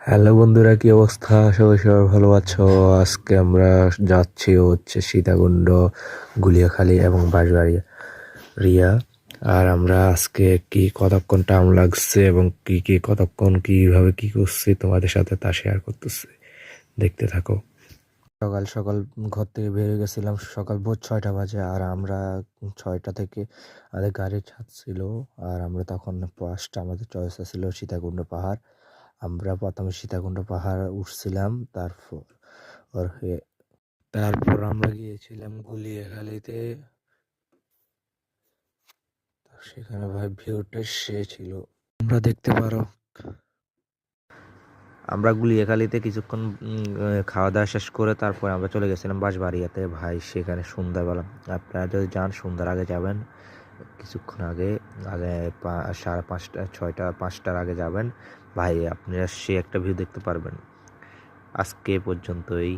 Hello বন্ধুরা, কি অবস্থা? আশা করি সবাই ভালো আছো। আজকে আমরা যাচ্ছি সীতাকুণ্ড, গুলিয়াখালী এবং বাঁশবাড়িয়া রিয়া। আর আমরা আজকে কি কতক্ষণ টাইম লাগছে এবং কি কতক্ষণ কিভাবে কি করছি তোমাদের সাথে তা শেয়ার করতেছি, দেখতে থাকো। সকাল সকাল ঘর থেকে বের হয়ে গেছিলাম, সকাল ভোর 6টা বাজে। আর আমরা 6টা থেকে আমাদের গাড়ি ছাড়ছিল। আর আমরা তখন ফার্স্ট আমাদের চয়েস ছিল সীতাকুণ্ড পাহাড়। আমরা প্রথমে সীতাকুণ্ড পাহাড় উঠছিলাম, তারপর আমরা গিয়েছিলাম গুলিয়াখালীতে। সেখানে ভাই ভিউটা সে ছিল, আমরা দেখতে পারো। আমরা গুলিয়াখালীতে কিছুক্ষণ খাওয়া দাওয়া শেষ করে তারপর আমরা চলে গেছিলাম বাঁশবাড়িয়াতে। ভাই সেখানে সন্ধ্যাবেলা, আপনারা যদি যান সন্ধ্যার আগে যাবেন, কিছুক্ষণ আগে আগে 5:30 6টা 5টার আগে যাবেন ভাই, আপনারা সে একটা ভিউ দেখতে পারবেন। আজকে পর্যন্তই।